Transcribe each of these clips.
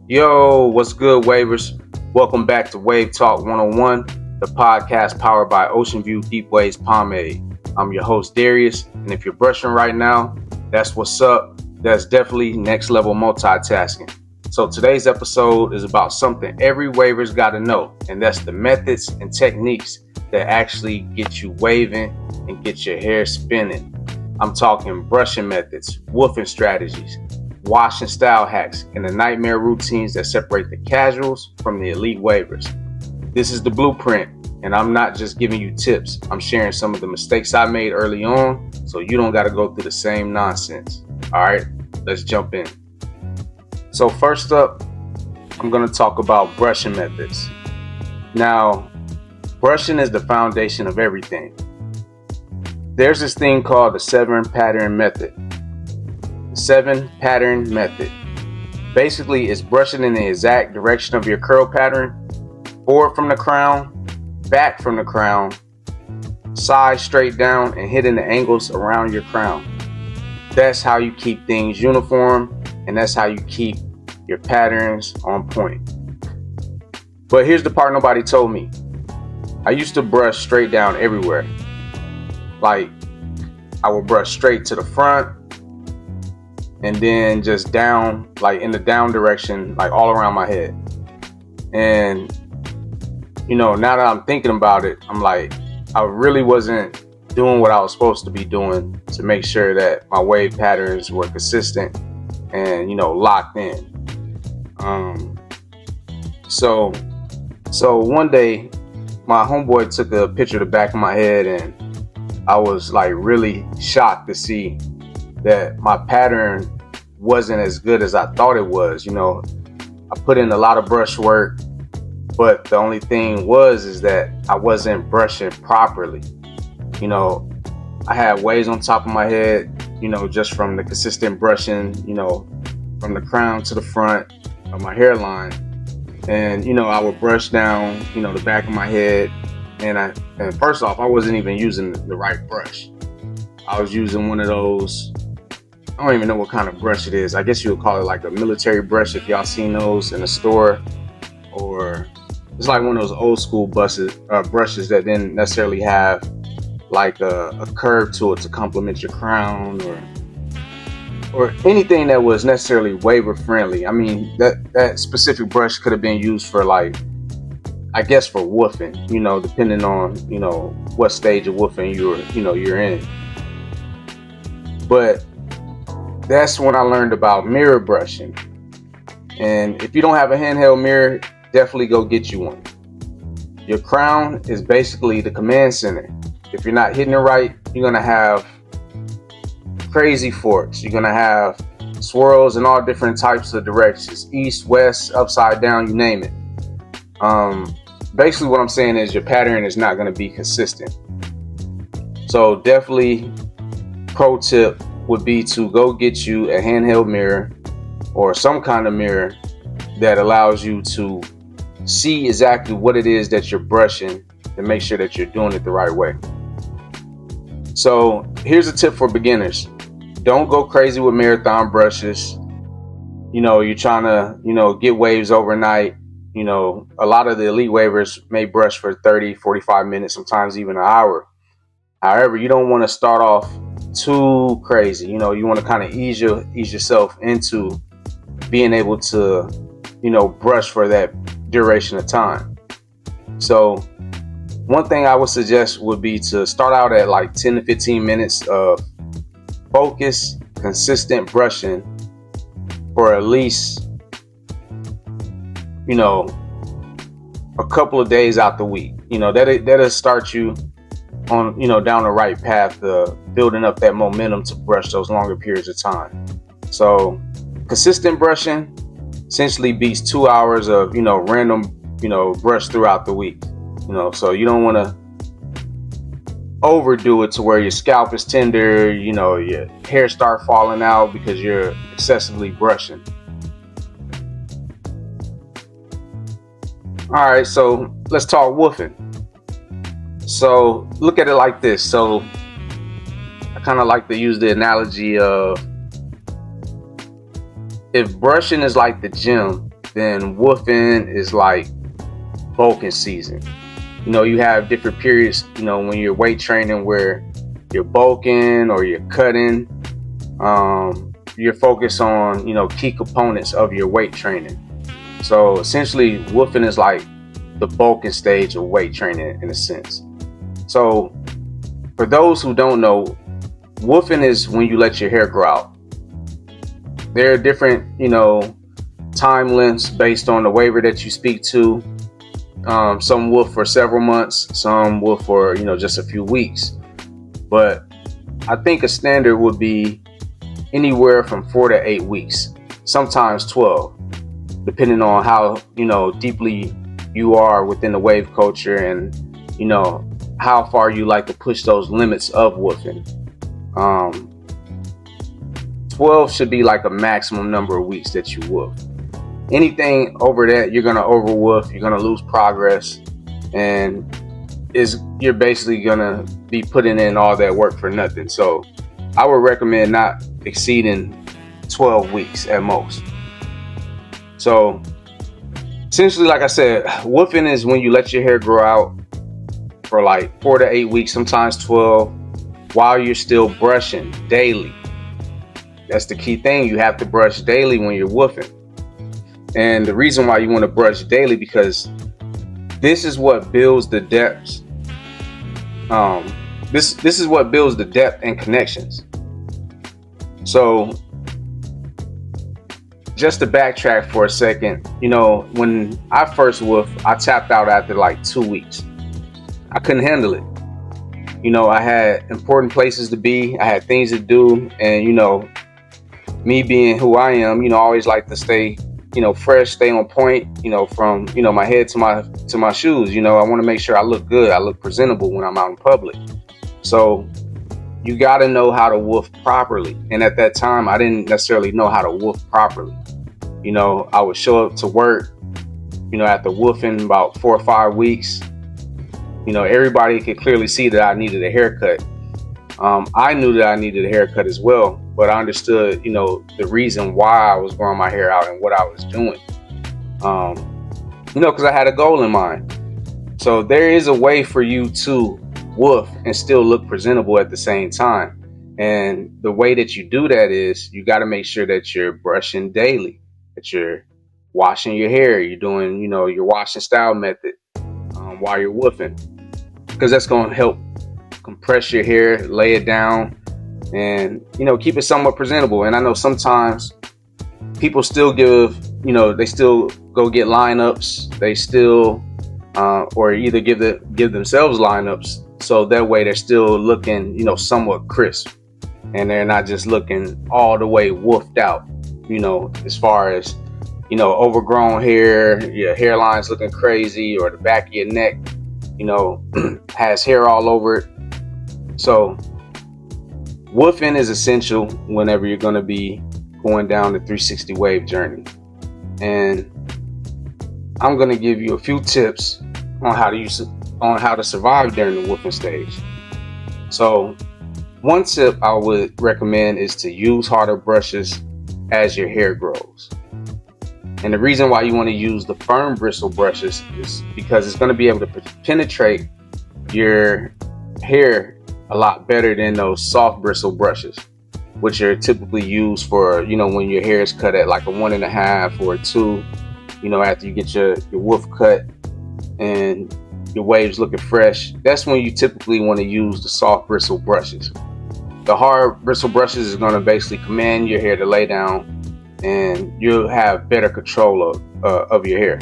Yo, what's good, wavers? Welcome back to Wave Talk 101, the podcast powered by Ocean View Deep Waves Pomade. I'm your host, Darius, and if you're brushing right now, that's what's up. That's definitely next level multitasking. So today's episode is about something every waver's got to know, and that's the methods and techniques that actually get you waving and get your hair spinning. I'm talking brushing methods, woofing strategies, wash and style hacks, and the nightmare routines that separate the casuals from the elite wavers. This is the blueprint, and I'm not just giving you tips. I'm sharing some of the mistakes I made early on so you don't got to go through the same nonsense. All right, let's jump in. So first up, I'm going to talk about brushing methods. Now, brushing is the foundation of everything. There's this thing called the 7-pattern method. 7-pattern method. Basically, it's brushing in the exact direction of your curl pattern, forward from the crown, back from the crown, side straight down, and hitting the angles around your crown. That's how you keep things uniform, and that's how you keep your patterns on point. But here's the part nobody told me. I used to brush straight down everywhere. Like, I would brush straight to the front, and then just down, like in the down direction, like all around my head. And, now that I'm thinking about it, I'm like, I really wasn't doing what I was supposed to be doing to make sure that my wave patterns were consistent and, locked in. So one day, my homeboy took a picture of the back of my head, and I was like really shocked to see that my pattern wasn't as good as I thought it was. I put in a lot of brush work, but the only thing is that I wasn't brushing properly. I had waves on top of my head, just from the consistent brushing, from the crown to the front of my hairline. And, I would brush down, the back of my head. And first off, I wasn't even using the right brush. I was using one of those, I don't even know what kind of brush it is. I guess you would call it like a military brush if y'all seen those in the store. Or it's like one of those old school brushes that didn't necessarily have like a curve to it to complement your crown or anything that was necessarily waver friendly. I mean, that specific brush could have been used for for woofing, depending on, what stage of woofing you're in. But that's when I learned about mirror brushing. And if you don't have a handheld mirror, definitely go get you one. Your crown is basically the command center. If you're not hitting it right, you're going to have crazy forks. You're going to have swirls in all different types of directions. East, west, upside down, you name it. Basically what I'm saying is your pattern is not going to be consistent. So definitely pro tip would be to go get you a handheld mirror or some kind of mirror that allows you to see exactly what it is that you're brushing and make sure that you're doing it the right way. So here's a tip for beginners. Don't go crazy with marathon brushes. You're trying to, get waves overnight. A lot of the elite wavers may brush for 30, 45 minutes, sometimes even an hour. However, you don't want to start off too crazy. You want to kind of ease yourself into being able to, brush for that duration of time. So one thing I would suggest would be to start out at like 10 to 15 minutes of focused, consistent brushing for at least, a couple of days out the week. That'll start you on, down the right path of building up that momentum to brush those longer periods of time. So consistent brushing essentially beats 2 hours of, random, brush throughout the week. So you don't want to overdo it to where your scalp is tender, your hair start falling out because you're excessively brushing. All right, so let's talk woofing. So look at it like this. So I kind of like to use the analogy of if brushing is like the gym then woofing is like bulking season. You have different periods, when you're weight training where you're bulking or you're cutting. You're focused on, key components of your weight training. So essentially, woofing is like the bulking stage of weight training in a sense. So for those who don't know, woofing is when you let your hair grow out. There are different, time lengths based on the waiver that you speak to. Some woof for several months, some woof for, just a few weeks. But I think a standard would be anywhere from 4 to 8 weeks, sometimes 12, depending on how, deeply you are within the wave culture and, how far you like to push those limits of woofing. 12 should be like a maximum number of weeks that you woof. Anything over that, you're going to over woof, you're going to lose progress, and you're basically going to be putting in all that work for nothing. So I would recommend not exceeding 12 weeks at most. So essentially, like I said, woofing is when you let your hair grow out for like 4 to 8 weeks, sometimes 12, while you're still brushing daily. That's the key thing. You have to brush daily when you're woofing. And the reason why you want to brush daily, because this is what builds the depth. This is what builds the depth and connections. So just to backtrack for a second, when I first woofed, I tapped out after like 2 weeks. I couldn't handle it. I had important places to be. I had things to do. And, me being who I am, I always like to stay, fresh, stay on point, from, my head to my shoes. I want to make sure I look good. I look presentable when I'm out in public. So you got to know how to woof properly. And at that time, I didn't necessarily know how to woof properly. I would show up to work, after woofing about 4 or 5 weeks. Everybody could clearly see that I needed a haircut. I knew that I needed a haircut as well, but I understood, the reason why I was growing my hair out and what I was doing. Because I had a goal in mind. So there is a way for you to woof and still look presentable at the same time. And the way that you do that is you got to make sure that you're brushing daily, that you're washing your hair, you're doing, your wash and style method while you're woofing, because that's going to help compress your hair, lay it down, and, keep it somewhat presentable. And I know sometimes people still give, they still go get lineups. They still, or either give themselves lineups. So that way they're still looking, somewhat crisp, and they're not just looking all the way woofed out, as far as, overgrown hair, your hairline's looking crazy, or the back of your neck, has hair all over it. So woofing is essential whenever you're going to be going down the 360 wave journey. And I'm going to give you a few tips on how to survive during the woofing stage. So one tip I would recommend is to use harder brushes as your hair grows. And the reason why you want to use the firm bristle brushes is because it's going to be able to penetrate your hair a lot better than those soft bristle brushes, which are typically used for, when your hair is cut at like a 1.5 or a 2, after you get your woof cut and your waves looking fresh. That's when you typically want to use the soft bristle brushes. The hard bristle brushes is going to basically command your hair to lay down, and you'll have better control of your hair.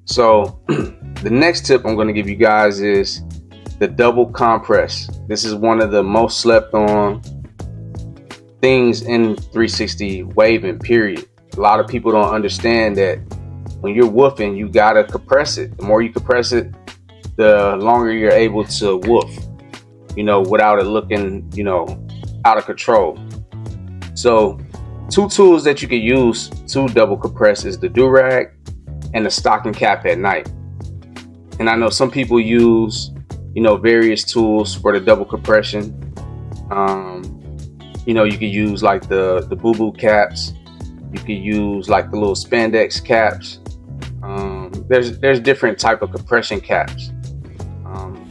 So the next tip I'm going to give you guys is the double compress. This is one of the most slept on things in 360 waving, period. A lot of people don't understand that when you're woofing, you gotta compress it. The more you compress it, the longer you're able to woof, without it looking, out of control. So 2 tools that you can use to double compress is the do-rag and the stocking cap at night. And I know some people use, various tools for the double compression. You can use like the boo-boo caps. You could use like the little spandex caps. There's different type of compression caps.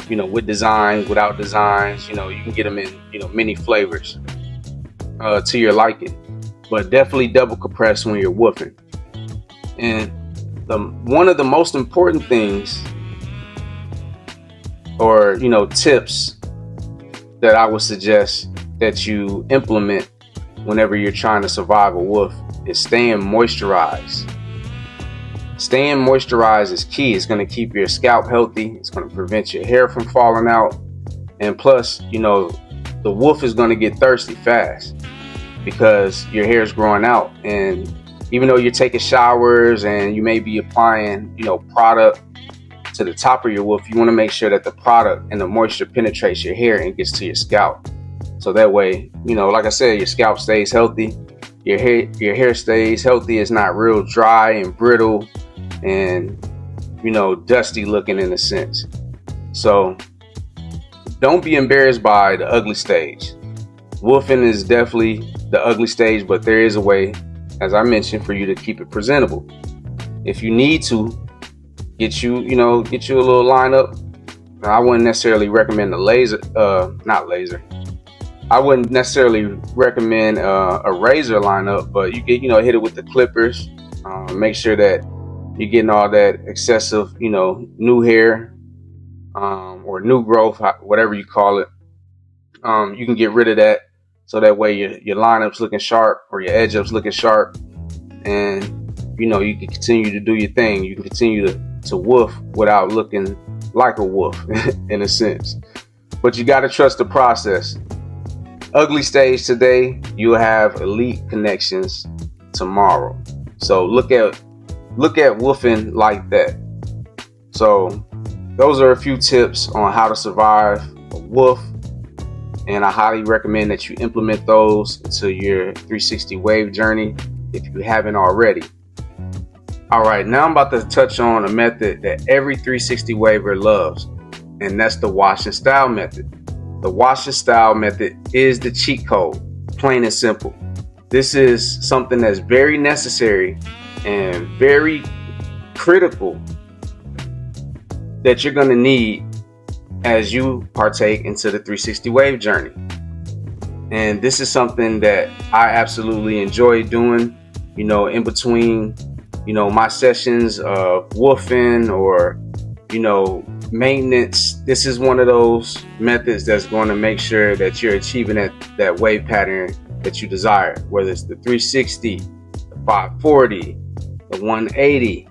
With designs, without designs. You can get them in many flavors to your liking. But definitely double compress when you're woofing. And one of the most important things, or tips that I would suggest that you implement whenever you're trying to survive a woof, is staying moisturized. Staying moisturized is key. It's going to keep your scalp healthy. It's going to prevent your hair from falling out. And plus, the woof is going to get thirsty fast because your hair is growing out. And even though you're taking showers and you may be applying, product to the top of your woof, you want to make sure that the product and the moisture penetrates your hair and gets to your scalp. So that way, like I said, your scalp stays healthy, your hair stays healthy. It's not real dry and brittle and, dusty looking in a sense. So don't be embarrassed by the ugly stage. Woofing is definitely the ugly stage, but there is a way, as I mentioned, for you to keep it presentable. If you need to, get you a little lineup. Now, I wouldn't necessarily recommend I wouldn't necessarily recommend a razor lineup, but you can, hit it with the clippers. Make sure that you're getting all that excessive, new hair or new growth, whatever you call it. You can get rid of that, so that way your lineup's looking sharp or your edge up's looking sharp, and you can continue to do your thing. You can continue to woof without looking like a woof in a sense. But you got to trust the process. Ugly stage today, you'll have elite connections tomorrow. So look at woofing like that. So those are a few tips on how to survive a woof, and I highly recommend that you implement those into your 360 wave journey if you haven't already. All right, now I'm about to touch on a method that every 360 waver loves, and that's the wash and style method. The wash and style method is the cheat code, plain and simple. This is something that's very necessary and very critical that you're going to need as you partake into the 360 wave journey. And this is something that I absolutely enjoy doing, in between, my sessions of woofing or, maintenance. This is one of those methods that's going to make sure that you're achieving that wave pattern that you desire, whether it's the 360, the 540, the 180,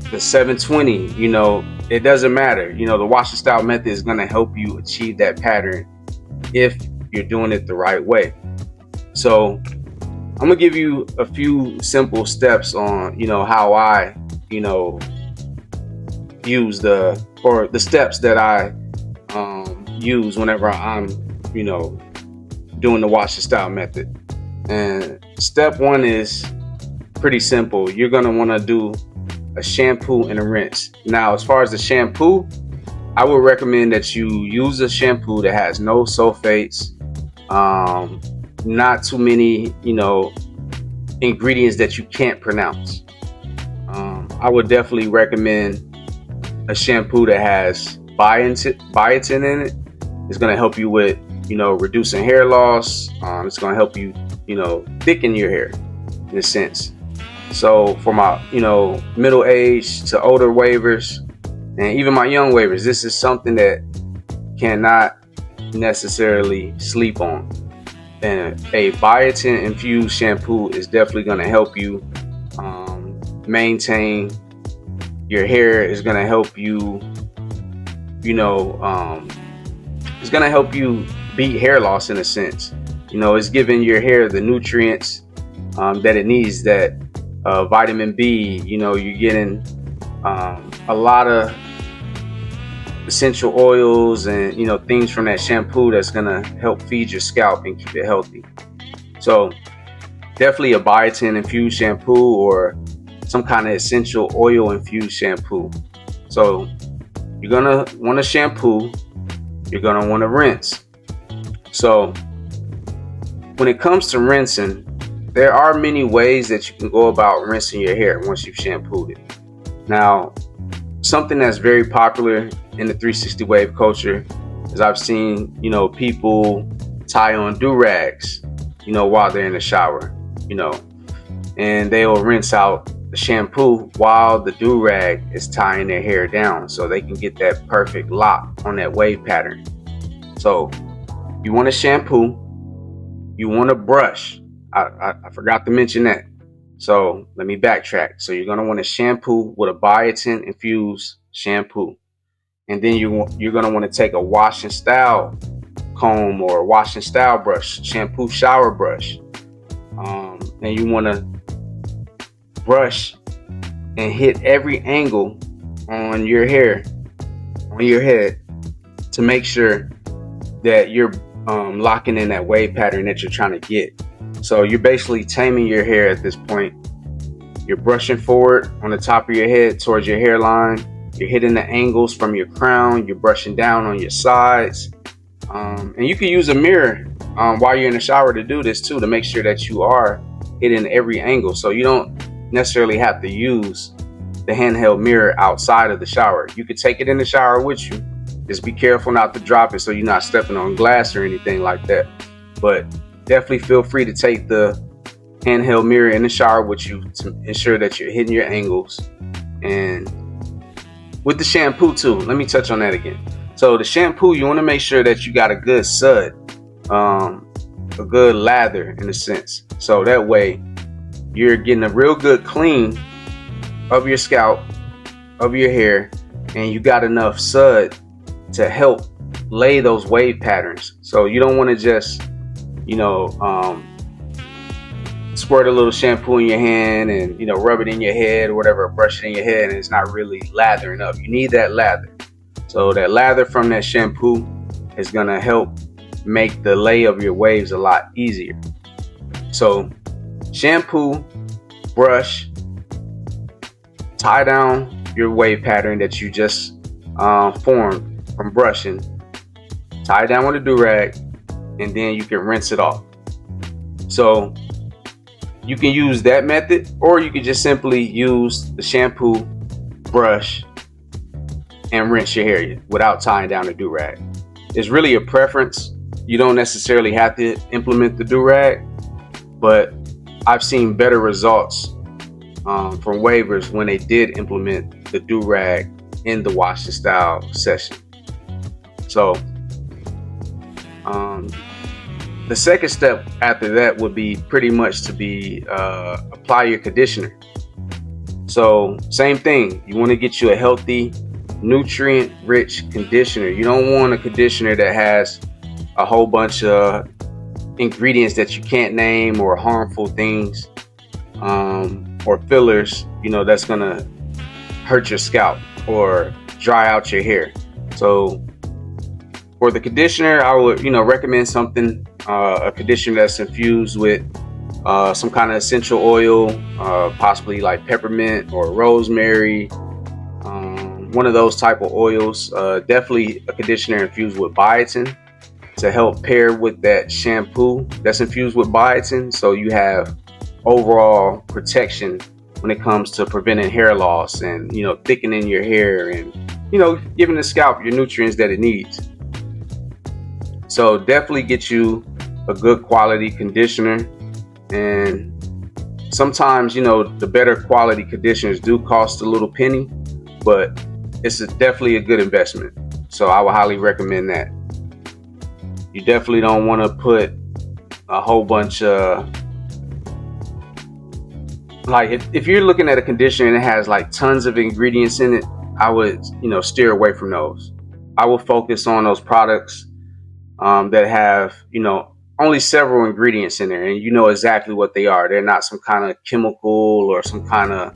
the 720, it doesn't matter. The wash and style method is going to help you achieve that pattern if you're doing it the right way. So I'm going to give you a few simple steps on, how I, use the steps that I use whenever I'm, doing the wash and style method. And step one is pretty simple. You're going to want to do a shampoo and a rinse. Now, as far as the shampoo, I would recommend that you use a shampoo that has no sulfates, not too many, ingredients that you can't pronounce. I would definitely recommend a shampoo that has biotin in it. It's going to help you with, reducing hair loss. It's going to help you, thicken your hair in a sense. So for my, middle age to older wavers, and even my young wavers, this is something that cannot necessarily sleep on. And a biotin infused shampoo is definitely going to help you maintain your hair. Is going to help you, it's going to help you beat hair loss in a sense. It's giving your hair the nutrients that it needs, that vitamin B. You're getting a lot of essential oils and things from that shampoo that's gonna help feed your scalp and keep it healthy. So definitely a biotin infused shampoo or some kind of essential oil infused shampoo. So you're gonna want to shampoo, you're gonna want to rinse. So when it comes to rinsing, there are many ways that you can go about rinsing your hair once you've shampooed it. Now, something that's very popular in the 360 wave culture is I've seen, people tie on do-rags, while they're in the shower, and they'll rinse out the shampoo while the do-rag is tying their hair down so they can get that perfect lock on that wave pattern. So you want to shampoo, you want to brush. I forgot to mention that. So let me backtrack. So you're going to want to shampoo with a biotin infused shampoo. And then you're going to want to take a wash and style comb or wash and style brush, shampoo shower brush. And you want to brush and hit every angle on your hair, on your head, to make sure that you're locking in that wave pattern that you're trying to get. So you're basically taming your hair at this point. You're brushing forward on the top of your head towards your hairline. You're hitting the angles from your crown. You're brushing down on your sides. And you can use a mirror while you're in the shower to do this too, to make sure that you are hitting every angle. So you don't necessarily have to use the handheld mirror outside of the shower. You could take it in the shower with you. Just be careful not to drop it so you're not stepping on glass or anything like that. But definitely feel free to take the handheld mirror in the shower with you to ensure that you're hitting your angles. And with the shampoo too, let me touch on that again. So the shampoo, you want to make sure that you got a good sud, a good lather in a sense. So that way you're getting a real good clean of your scalp, of your hair, and you got enough sud to help lay those wave patterns. So you don't want to just, squirt a little shampoo in your hand and, rub it in your head or whatever, brush it in your head, and it's not really lathering up. You need that lather. So that lather from that shampoo is going to help make the lay of your waves a lot easier. So shampoo, brush, tie down your wave pattern that you just formed from brushing, tie it down with a do-rag, and then you can rinse it off. So you can use that method, or you can just simply use the shampoo, brush, and rinse your hair without tying down the do-rag. It's really a preference. You don't necessarily have to implement the do-rag, but I've seen better results from wavers when they did implement the do-rag in the wash and style session. So the second step after that would be pretty much to apply your conditioner. So same thing, you want to get you a healthy, nutrient-rich conditioner. You don't want a conditioner that has a whole bunch of ingredients that you can't name, or harmful things, or fillers, that's gonna hurt your scalp or dry out your hair. So for the conditioner, I would, recommend something, a conditioner that's infused with some kind of essential oil, possibly like peppermint or rosemary, one of those type of oils. Definitely a conditioner infused with biotin to help pair with that shampoo that's infused with biotin, so you have overall protection when it comes to preventing hair loss and, thickening your hair and, giving the scalp your nutrients that it needs. So definitely get you a good quality conditioner. And sometimes, the better quality conditioners do cost a little penny, but it's definitely a good investment. So I would highly recommend that. You definitely don't want to put a whole bunch of, like, if you're looking at a conditioner and it has like tons of ingredients in it, I would, steer away from those. I will focus on those products that have, only several ingredients in there, and you know exactly what they are. They're not some kind of chemical or some kind of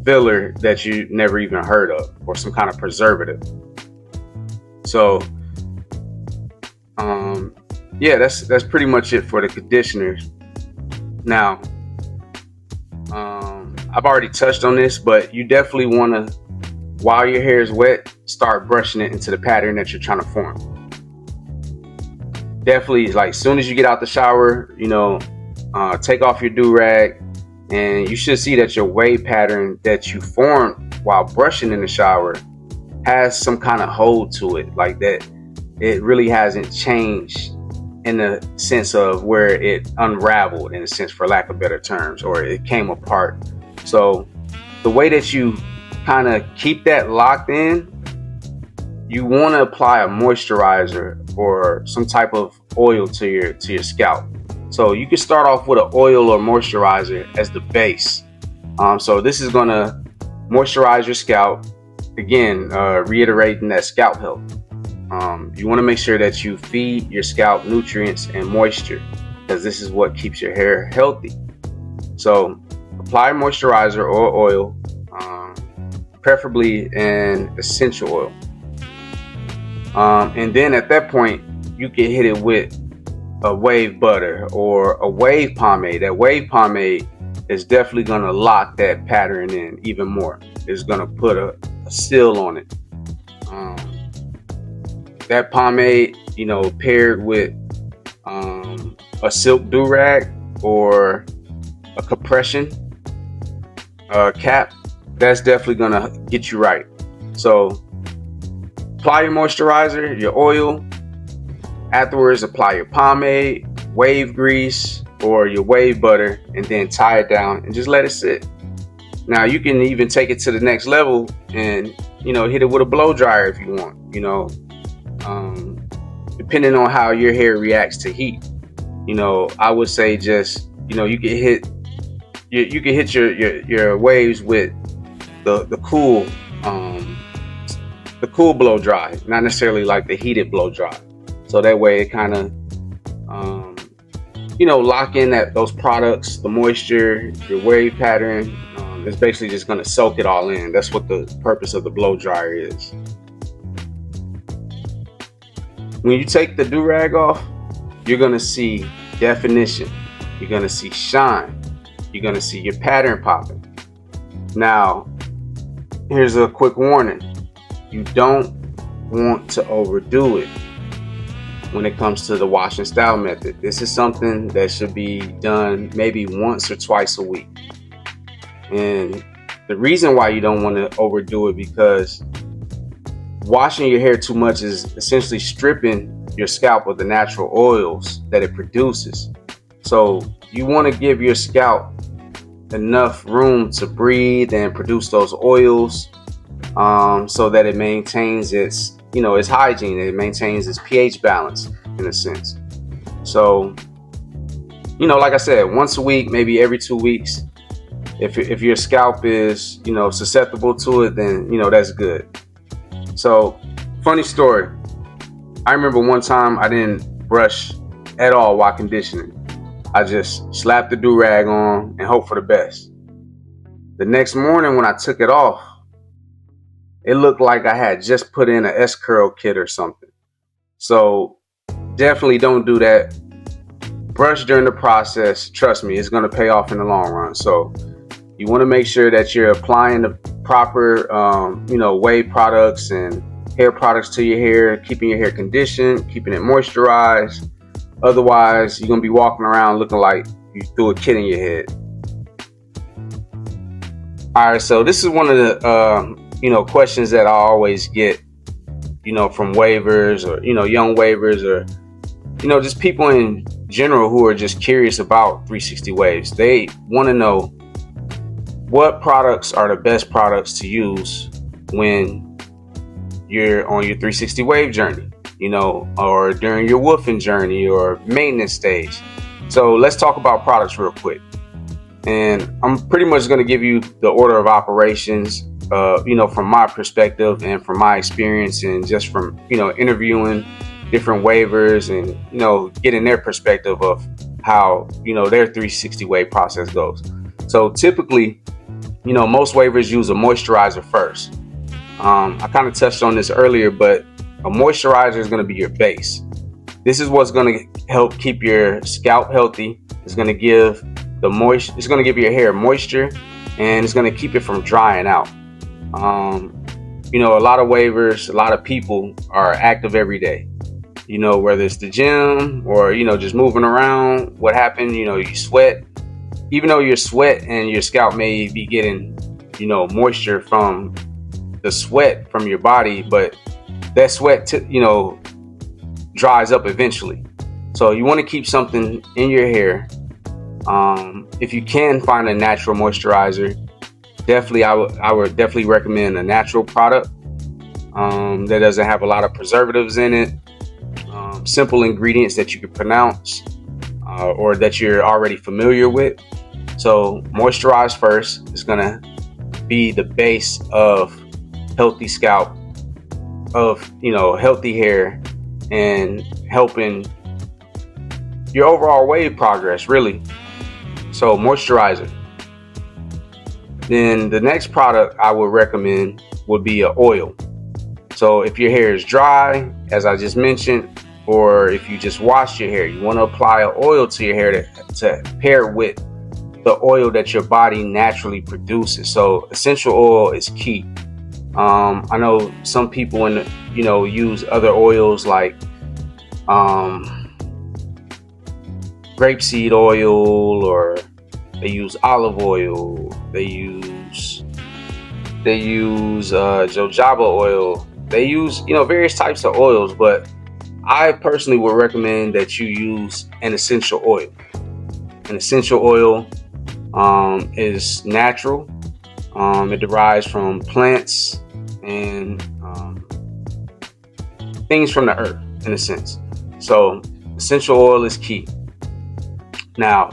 filler that you never even heard of, or some kind of preservative. So yeah, that's pretty much it for the conditioners. Now I've already touched on this, but you definitely want to, while your hair is wet, start brushing it into the pattern that you're trying to form. definitely, like, as soon as you get out the shower, take off your do-rag, and you should see that your wave pattern that you formed while brushing in the shower has some kind of hold to it, like that it really hasn't changed in the sense of where it unraveled, in a sense, for lack of better terms, or it came apart. So the way that you kind of keep that locked in, you want to apply a moisturizer or some type of oil to your scalp. So you can start off with an oil or moisturizer as the base. So this is going to moisturize your scalp. Again, reiterating that scalp health. You want to make sure that you feed your scalp nutrients and moisture, because this is what keeps your hair healthy. So apply moisturizer or oil, preferably an essential oil. And then at that point, you can hit it with a wave butter or a wave pomade. That wave pomade is definitely going to lock that pattern in even more. It's going to put a seal on it. That pomade, paired with a silk do-rag or a compression cap, that's definitely going to get you right. So apply your moisturizer, your oil. Afterwards, apply your pomade, wave grease, or your wave butter, and then tie it down and just let it sit. Now you can even take it to the next level and hit it with a blow dryer if you want. Depending on how your hair reacts to heat. I would say just you can hit your waves with the cool blow dry, not necessarily like the heated blow dry. So that way it kind of lock in those products, the moisture, your wave pattern. It's basically just going to soak it all in. That's what the purpose of the blow dryer is. When you take the do-rag off, you're going to see definition. You're going to see shine. You're going to see your pattern popping. Now, here's a quick warning. You don't want to overdo it when it comes to the wash and style method. This is something that should be done maybe once or twice a week. And the reason why you don't want to overdo it, because washing your hair too much is essentially stripping your scalp of the natural oils that it produces. So you want to give your scalp enough room to breathe and produce those oils, so that it maintains its hygiene. It maintains its pH balance in a sense. So, like I said, once a week, maybe every 2 weeks. If your scalp is, susceptible to it, then, that's good. So, funny story. I remember one time I didn't brush at all while conditioning. I just slapped the do-rag on and hope for the best. The next morning when I took it off, it looked like I had just put in an S-curl kit or something. So definitely don't do that. Brush during the process. Trust me, it's going to pay off in the long run. So you want to make sure that you're applying the proper, wave products and hair products to your hair, keeping your hair conditioned, keeping it moisturized. Otherwise, you're going to be walking around looking like you threw a kid in your head. All right, so this is one of the, questions that I always get, from waivers or, young waivers or, just people in general who are just curious about 360 waves. They want to know what products are the best products to use when you're on your 360 wave journey, or during your woofing journey or maintenance stage. So let's talk about products real quick. And I'm pretty much going to give you the order of operations, from my perspective and from my experience, and just from, interviewing different waivers and, getting their perspective of how, their 360 wave process goes. So typically, most waivers use a moisturizer first. I kind of touched on this earlier, but a moisturizer is going to be your base. This is what's going to help keep your scalp healthy. It's going to give it's going to give your hair moisture, and it's going to keep it from drying out. A lot of waivers, a lot of people are active every day. you know, whether it's the gym or, you know, just moving around. What happened, you know, you sweat. Even though your sweat and your scalp may be getting, you know, moisture from the sweat from your body, but that sweat, you know, dries up eventually. So you want to keep something in your hair. If you can find a natural moisturizer, definitely I would definitely recommend a natural product that doesn't have a lot of preservatives in it. Simple ingredients that you can pronounce or that you're already familiar with. So moisturize first is gonna be the base of healthy scalp, of, you know, healthy hair, and helping your overall wave progress, really. So moisturizer. Then the next product I would recommend would be an oil. So if your hair is dry, as I just mentioned, or if you just wash your hair, you want to apply an oil to your hair to pair with the oil that your body naturally produces. So essential oil is key. I know some people you know, use other oils like grapeseed oil, or they use olive oil. They use jojoba oil. They use, you know, various types of oils, but I personally would recommend that you use an essential oil. An essential oil is natural. It derives from plants and things from the earth, in a sense. So essential oil is key. Now,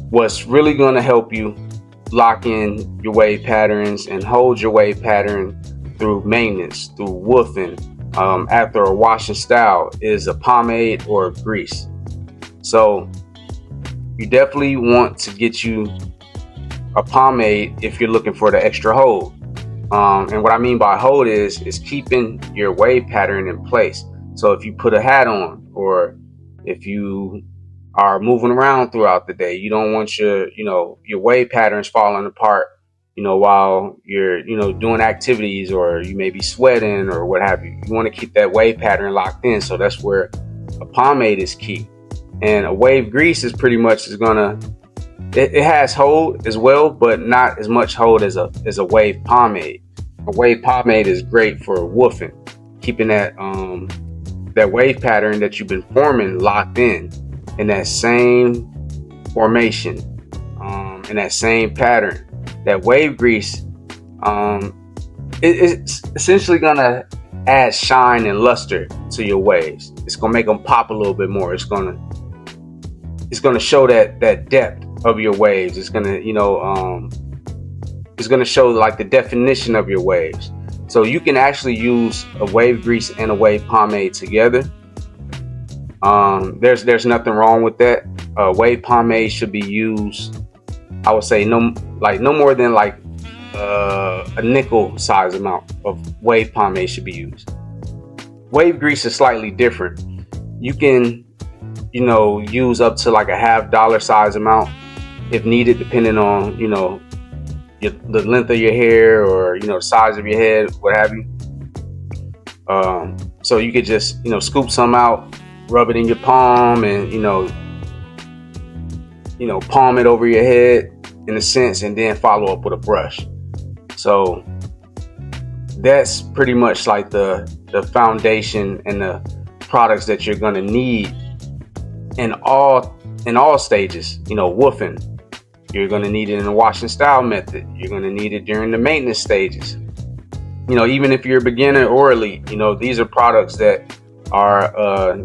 what's really going to help you lock in your wave patterns and hold your wave pattern through maintenance, through woofing, after a wash and style, is a pomade or a grease. So you definitely want to get you a pomade if you're looking for the extra hold. And what I mean by hold is keeping your wave pattern in place. So if you put a hat on, or if you are moving around throughout the day, you don't want your, you know, your wave patterns falling apart, you know, while you're, you know, doing activities, or you may be sweating or what have you. You want to keep that wave pattern locked in. So that's where a pomade is key. And a wave grease is pretty much it has hold as well, but not as much hold as a wave pomade. A wave pomade is great for woofing, keeping that wave pattern that you've been forming locked in that same formation, in that same pattern. That wave grease, it's essentially gonna add shine and luster to your waves. It's gonna make them pop a little bit more. It's gonna show that depth of your waves. It's gonna, you know, it's gonna show like the definition of your waves. So you can actually use a wave grease and a wave pomade together. There's nothing wrong with that. Wave pomade should be used, I would say, no more than like a nickel size amount of wave pomade should be used. Wave grease is slightly different. You can, you know, use up to like a $50 size amount if needed, depending on, you know, the length of your hair, or, you know, the size of your head, what have you. So you could just, you know, scoop some out, rub it in your palm, and, you know, palm it over your head in a sense, and then follow up with a brush. So that's pretty much like the foundation and the products that you're going to need in all stages. You know, woofing, you're going to need it in the wash and style method. You're going to need it during the maintenance stages. You know, even if you're a beginner or elite, you know, these are products that are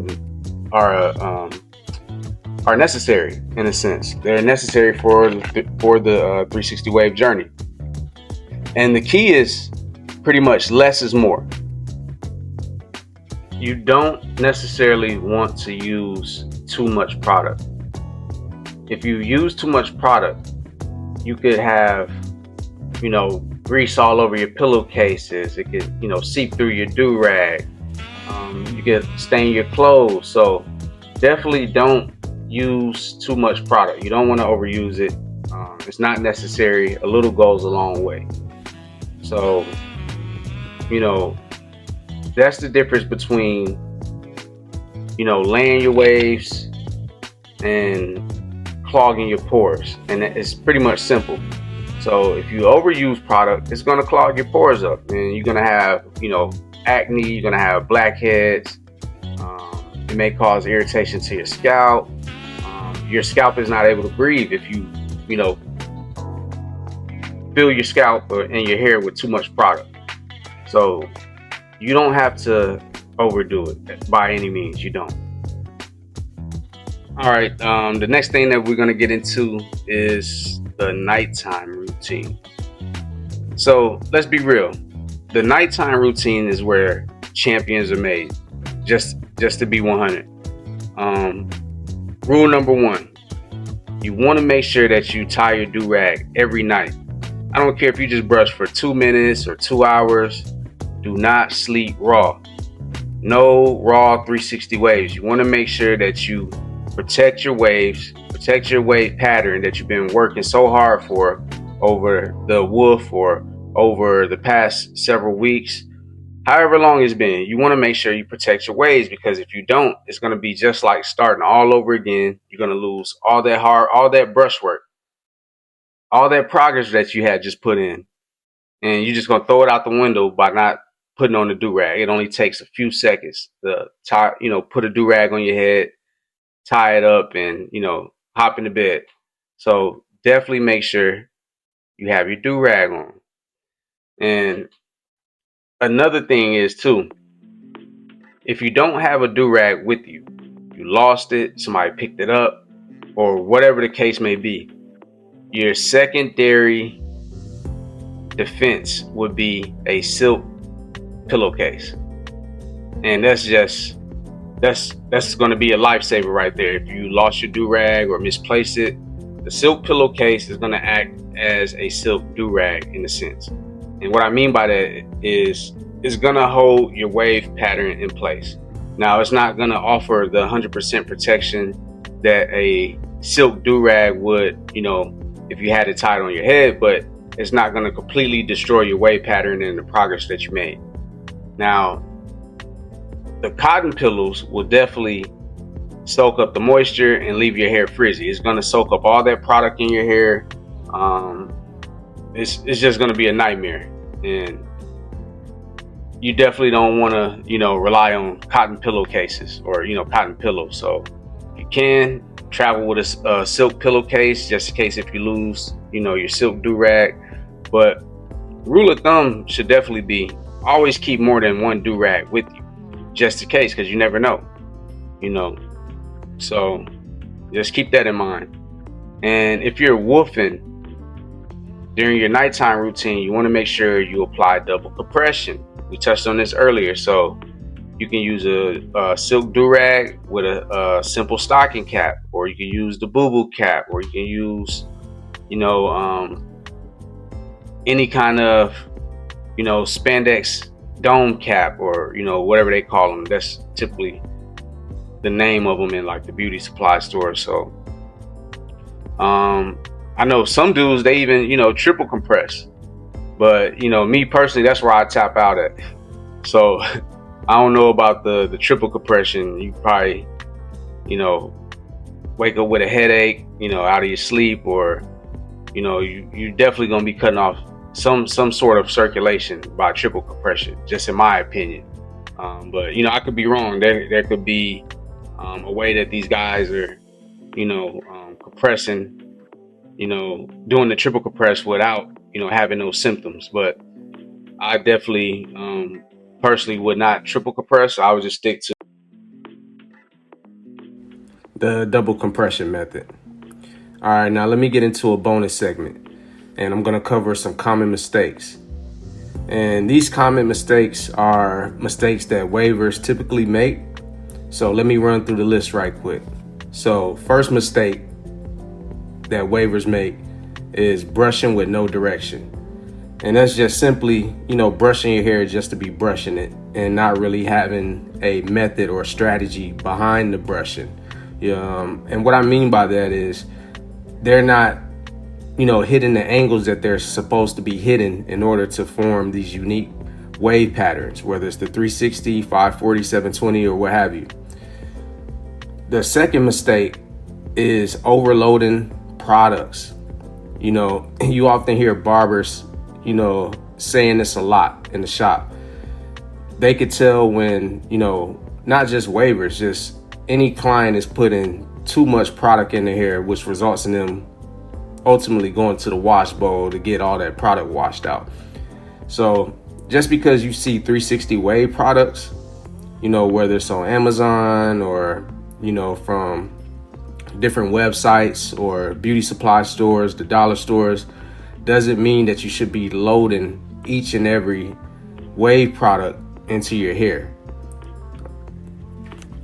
necessary in a sense. They're necessary for the 360 wave journey. And the key is pretty much less is more. You don't necessarily want to use too much product. If you use too much product, you could have, you know, grease all over your pillowcases. It could, you know, seep through your do-rag. You could stain your clothes. So definitely don't use too much product. You don't want to overuse it. It's not necessary. A little goes a long way. So, you know, that's the difference between laying your waves and clogging your pores. And it's pretty much simple. So if you overuse product, it's going to clog your pores up, and you're going to have, acne, you're going to have blackheads. It may cause irritation to your scalp. Your scalp is not able to breathe if you fill your scalp and your hair with too much product. So you don't have to overdo it by any means. You don't. All right. The next thing that we're going to get into is the nighttime routine. So let's be real. The nighttime routine is where champions are made. Just to be 100. Rule number 1. You want to make sure that you tie your do-rag every night. I don't care if you just brush for 2 minutes or 2 hours. Do not sleep raw. No raw 360 waves. You want to make sure that you protect your waves, protect your wave pattern that you've been working so hard for over the woof or over the past several weeks. However long it's been, you want to make sure you protect your waves, because if you don't, it's going to be just like starting all over again. You're going to lose all that brushwork, all that progress that you had just put in, and you're just going to throw it out the window by not putting on the do-rag. It only takes a few seconds to tie, put a do-rag on your head, tie it up, and hop into bed. So definitely make sure you have your do-rag on. And another thing is too, if you don't have a do-rag with you, you lost it, somebody picked it up, or whatever the case may be, your secondary defense would be a silk pillowcase. And that's going to be a lifesaver right there. If you lost your do-rag or misplaced it, the silk pillowcase is going to act as a silk do-rag in a sense. And what I mean by that is it's going to hold your wave pattern in place. Now, it's not going to offer the 100% protection that a silk do-rag would, if you had it tied on your head, but it's not going to completely destroy your wave pattern and the progress that you made. Now, the cotton pillows will definitely soak up the moisture and leave your hair frizzy. It's going to soak up all that product in your hair. It's just going to be a nightmare. And you definitely don't want to, rely on cotton pillowcases or, cotton pillows. So if you can, travel with a silk pillowcase just in case if you lose, your silk do-rag. But rule of thumb should definitely be always keep more than one do-rag with you, just in case, because you never know, So just keep that in mind. And if you're woofing during your nighttime routine, you want to make sure you apply double compression. We touched on this earlier. So you can use a silk do-rag with a simple stocking cap, or you can use the boo-boo cap, or you can use, any kind of, spandex dome cap, or, whatever they call them. That's typically the name of them in like the beauty supply store. So, I know some dudes, they even, triple compress, but me personally, that's where I tap out at. So I don't know about the triple compression. You probably, wake up with a headache, out of your sleep, or, you definitely going to be cutting off some sort of circulation by triple compression, just in my opinion. But, I could be wrong. There could be a way that these guys are, compressing, doing the triple compress without, having those symptoms. But I definitely, personally would not triple compress. I would just stick to the double compression method. All right, now let me get into a bonus segment, and I'm going to cover some common mistakes. And these common mistakes are mistakes that wavers typically make. So let me run through the list right quick. So first mistake that wavers make is brushing with no direction. And that's just simply, brushing your hair just to be brushing it and not really having a method or strategy behind the brushing. And what I mean by that is they're not, hitting the angles that they're supposed to be hitting in order to form these unique wave patterns, whether it's the 360, 540, 720, or what have you. The second mistake is overloading products. You often hear barbers, saying this a lot in the shop. They could tell when, not just wavers, just any client is putting too much product in their hair, which results in them ultimately going to the wash bowl to get all that product washed out. So just because you see 360 wave products, whether it's on Amazon or, from different websites or beauty supply stores, the dollar stores, doesn't mean that you should be loading each and every wave product into your hair.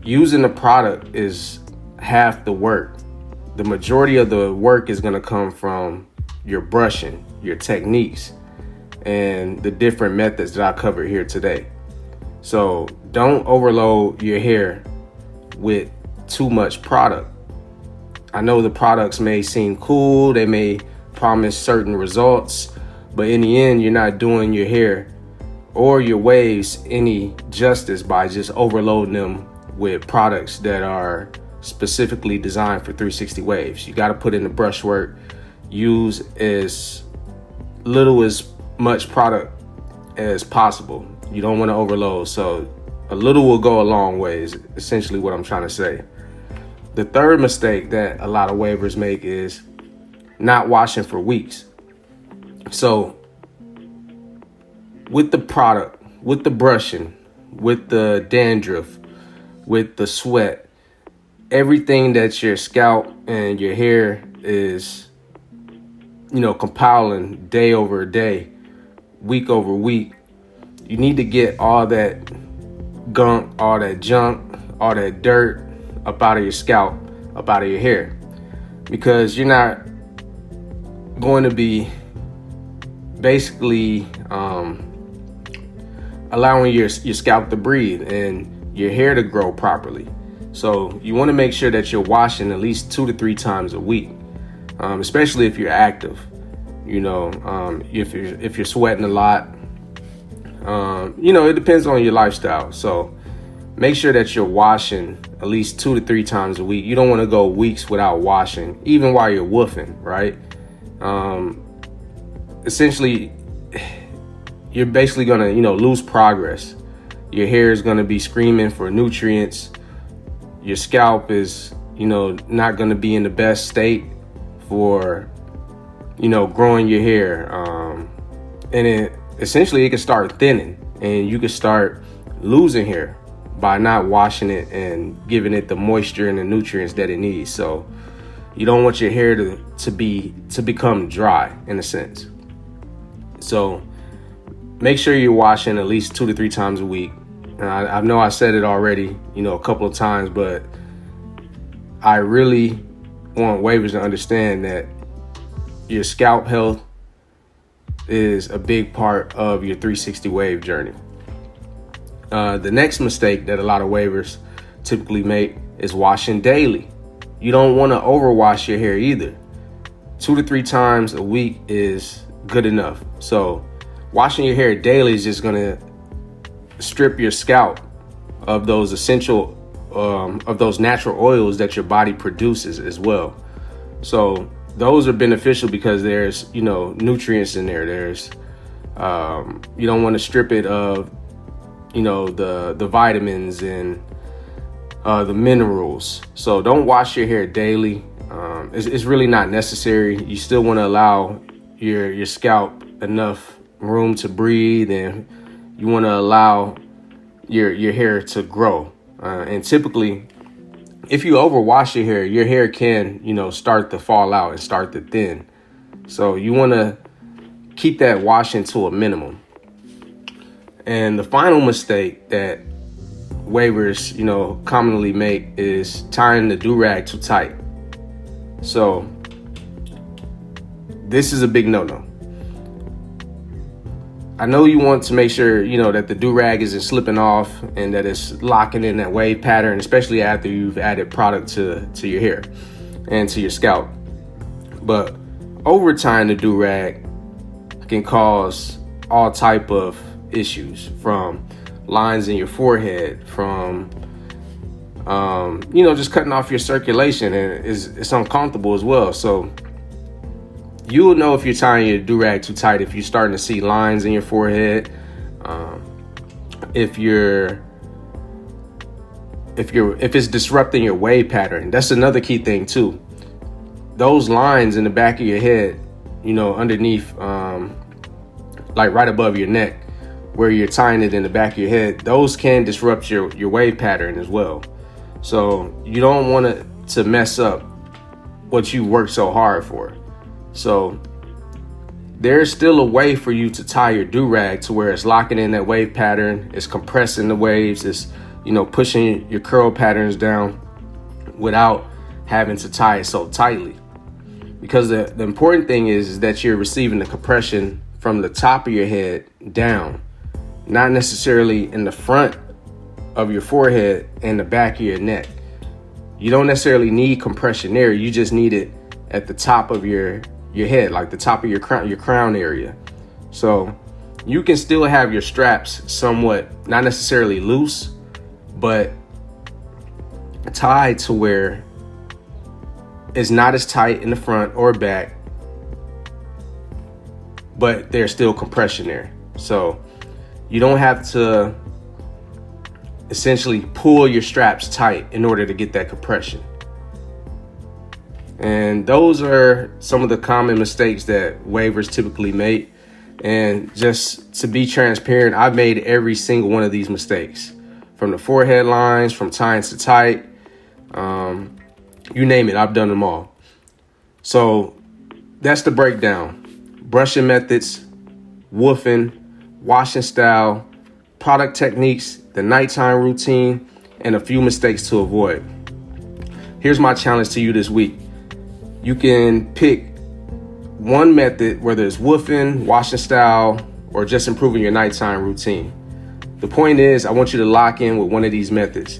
Using the product is half the work. The majority of the work is going to come from your brushing, your techniques, and the different methods that I covered here today. So don't overload your hair with too much product. I know the products may seem cool, they may promise certain results, but in the end, you're not doing your hair or your waves any justice by just overloading them with products that are specifically designed for 360 waves. You got to put in the brush work, use as little as much product as possible. You don't want to overload. So a little will go a long way is essentially what I'm trying to say. The third mistake that a lot of wavers make is not washing for weeks. So with the product, with the brushing, with the dandruff, with the sweat, everything that your scalp and your hair is, compiling day over day, week over week, you need to get all that gunk, all that junk, all that dirt up out of your scalp, up out of your hair, because you're not going to be basically allowing your scalp to breathe and your hair to grow properly. So you want to make sure that you're washing at least 2 to 3 times a week, especially if you're active. If you're sweating a lot, it depends on your lifestyle. So make sure that you're washing at least 2 to 3 times a week. You don't want to go weeks without washing, even while you're woofing, right? Essentially, you're basically going to, lose progress. Your hair is going to be screaming for nutrients. Your scalp is, not going to be in the best state for, growing your hair. And it can start thinning, and you can start losing hair by not washing it and giving it the moisture and the nutrients that it needs. So you don't want your hair to become dry in a sense. So make sure you're washing at least 2 to 3 times a week. I know I said it already, a couple of times, but I really want wavers to understand that your scalp health is a big part of your 360 wave journey. The next mistake that a lot of wavers typically make is washing daily. You don't want to overwash your hair either. 2 to 3 times a week is good enough. So washing your hair daily is just going to strip your scalp of those essential, of those natural oils that your body produces as well. So those are beneficial because there's, nutrients in there. There's, you don't want to strip it of, the vitamins and the minerals. So don't wash your hair daily. It's really not necessary. You still want to allow your scalp enough room to breathe, and you want to allow your hair to grow. And typically, if you overwash your hair can, start to fall out and start to thin. So you want to keep that washing to a minimum. And the final mistake that wavers, commonly make is tying the do-rag too tight. So this is a big no-no. I know you want to make sure, that the do-rag isn't slipping off and that it's locking in that wave pattern, especially after you've added product to your hair and to your scalp. But over tying the do-rag can cause all type of issues, from lines in your forehead, from just cutting off your circulation, and it's uncomfortable as well. So you will know if you're tying your do-rag too tight, if you're starting to see lines in your forehead, if it's disrupting your wave pattern. That's another key thing too. Those lines in the back of your head, underneath, like right above your neck, where you're tying it in the back of your head, those can disrupt your wave pattern as well. So you don't want to mess up what you worked so hard for. So there's still a way for you to tie your do-rag to where it's locking in that wave pattern, it's compressing the waves, it's pushing your curl patterns down without having to tie it so tightly. Because the important thing is that you're receiving the compression from the top of your head down, not necessarily in the front of your forehead and the back of your neck. You don't necessarily need compression there. You just need it at the top of your head, like the top of your crown area. So you can still have your straps somewhat, not necessarily loose, but tied to where it's not as tight in the front or back, but there's still compression there. So you don't have to essentially pull your straps tight in order to get that compression. And those are some of the common mistakes that wavers typically make. And just to be transparent, I've made every single one of these mistakes, from the forehead lines, from tying to tight, you name it, I've done them all. So that's the breakdown: brushing methods, woofing, washing style, product techniques, the nighttime routine, and a few mistakes to avoid. Here's my challenge to you this week. You can pick one method, whether it's woofing, washing style, or just improving your nighttime routine. The point is, I want you to lock in with one of these methods.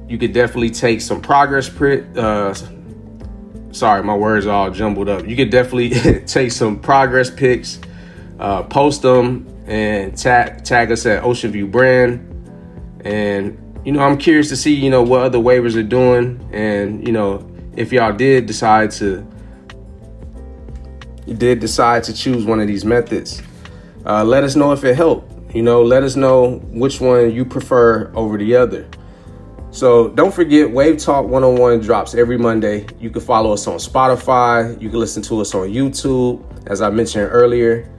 You could definitely take some progress sorry, my words are all jumbled up. You could definitely take some progress pics, post them, and tag us at Ocean View Brand. And, I'm curious to see, what other wavers are doing. And, if y'all did decide to choose one of these methods, let us know if it helped. Let us know which one you prefer over the other. So don't forget, Wave Talk 101 drops every Monday. You can follow us on Spotify. You can listen to us on YouTube, as I mentioned earlier.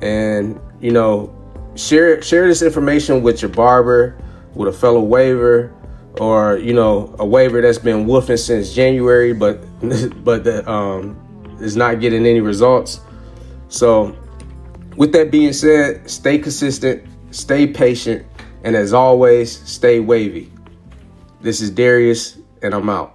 And, share this information with your barber, with a fellow waver, or, a waver that's been woofing since January, but is not getting any results. So with that being said, stay consistent, stay patient, and as always, stay wavy. This is Darius, and I'm out.